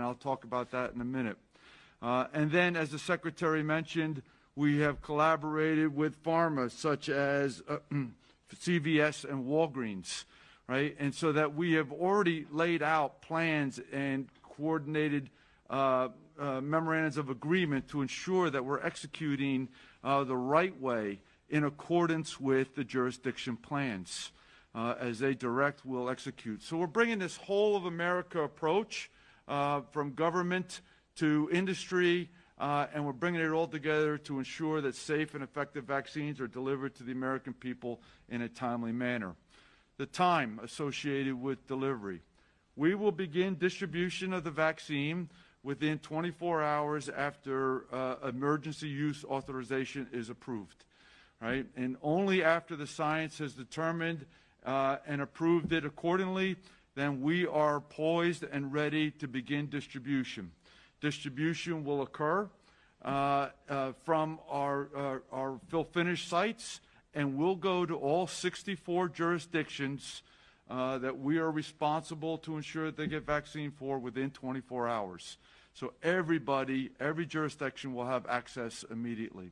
and I'll talk about that in a minute. And then, as the Secretary mentioned, we have collaborated with pharma, such as CVS and Walgreens, right? And so that we have already laid out plans and coordinated memorandums of agreement to ensure that we're executing the right way in accordance with the jurisdiction plans. As they direct, we'll execute. So we're bringing this whole of America approach from government to industry, and we're bringing it all together to ensure that safe and effective vaccines are delivered to the American people in a timely manner. The time associated with delivery. We will begin distribution of the vaccine within 24 hours after emergency use authorization is approved, right? And only after the science has determined and approved it accordingly, then we are poised and ready to begin distribution. Distribution will occur from our fill-finish sites, and will go to all 64 jurisdictions that we are responsible to ensure that they get vaccine for within 24 hours. So everybody, every jurisdiction will have access immediately.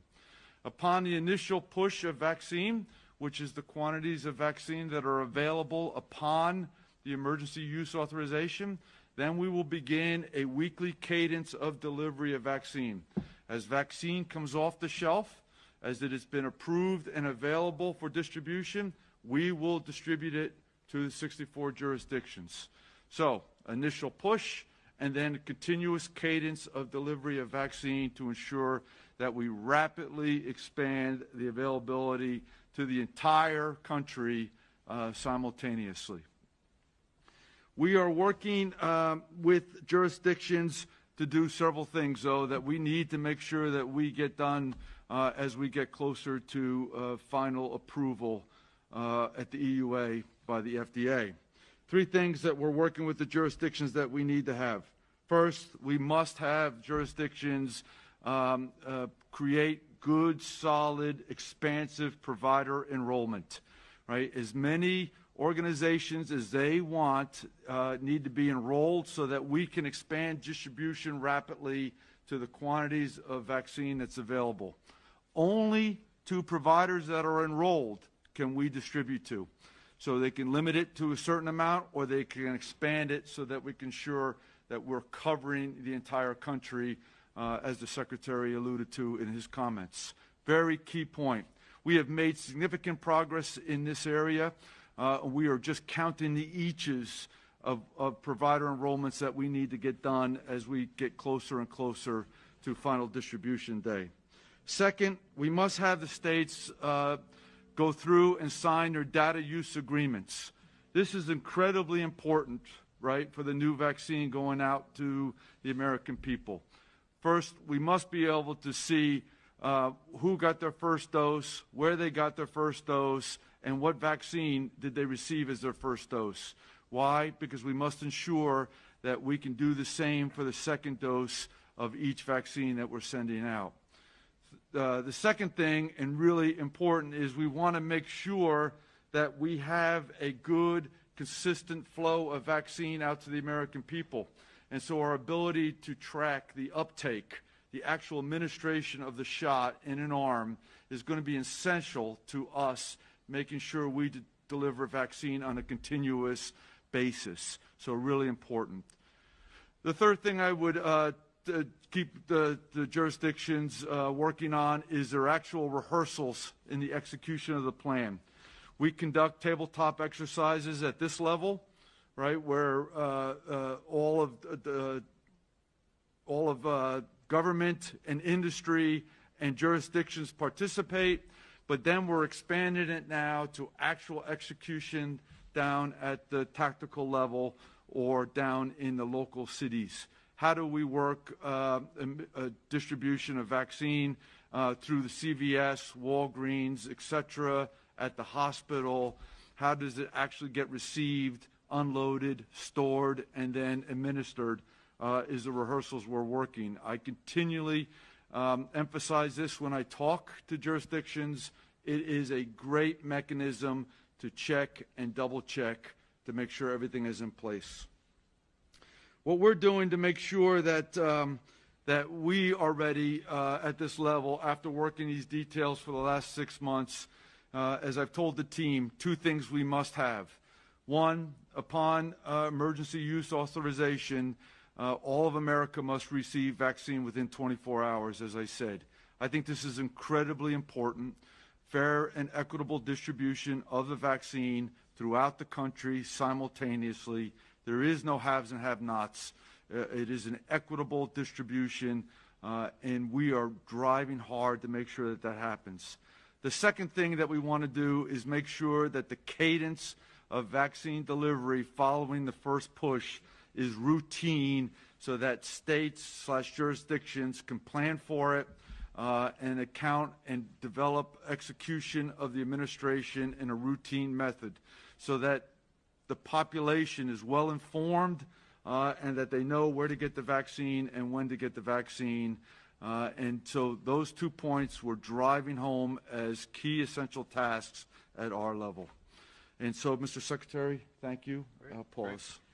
Upon the initial push of vaccine, which is the quantities of vaccine that are available upon the emergency use authorization, then we will begin a weekly cadence of delivery of vaccine. As vaccine comes off the shelf, as it has been approved and available for distribution, we will distribute it to the 64 jurisdictions. So, initial push, and then a continuous cadence of delivery of vaccine to ensure that we rapidly expand the availability to the entire country simultaneously. We are working with jurisdictions to do several things, though, that we need to make sure that we get done as we get closer to final approval at the EUA by the FDA. Three things that we're working with the jurisdictions that we need to have. First, we must have jurisdictions create good, solid, expansive provider enrollment, right? As many organizations as they want need to be enrolled so that we can expand distribution rapidly to the quantities of vaccine that's available. Only to providers that are enrolled can we distribute to. So they can limit it to a certain amount, or they can expand it so that we can ensure that we're covering the entire country, as the Secretary alluded to in his comments. Very key point. We have made significant progress in this area. We are just counting the eaches of provider enrollments that we need to get done as we get closer and closer to final distribution day. Second, we must have the states go through and sign their data use agreements. This is incredibly important, right, for the new vaccine going out to the American people. First, we must be able to see who got their first dose, where they got their first dose, and what vaccine did they receive as their first dose. Why? Because we must ensure that we can do the same for the second dose of each vaccine that we're sending out. The second thing, and really important, is we want to make sure that we have a good, consistent flow of vaccine out to the American people. And so our ability to track the uptake, the actual administration of the shot in an arm, is going to be essential to us making sure we deliver vaccine on a continuous basis. So really important. The third thing I would keep the jurisdictions working on is their actual rehearsals in the execution of the plan. We conduct tabletop exercises at this level, right, where all of government and industry and jurisdictions participate, but then we're expanding it now to actual execution down at the tactical level or down in the local cities. How do we work a distribution of vaccine through the CVS, Walgreens, et cetera, at the hospital? How does it actually get received, unloaded, stored, and then administered is the rehearsals we're working. I continually emphasize this when I talk to jurisdictions. It is a great mechanism to check and double check to make sure everything is in place. what we're doing to make sure that that we are ready at this level after working these details for the last 6 months. As I've told the team, 2 things we must have. One, upon emergency use authorization, all of America must receive vaccine within 24 hours, as I said. I think this is incredibly important. Fair and equitable distribution of the vaccine throughout the country simultaneously. There is no haves and have-nots. It is an equitable distribution, and we are driving hard to make sure that that happens. The second thing that we want to do is make sure that the cadence of vaccine delivery following the first push is routine so that states/jurisdictions can plan for it and account and develop execution of the administration in a routine method so that the population is well informed and that they know where to get the vaccine and when to get the vaccine. And so those 2 points we're driving home as key essential tasks at our level. And so, Mr. Secretary, thank you. I'll pause. Great.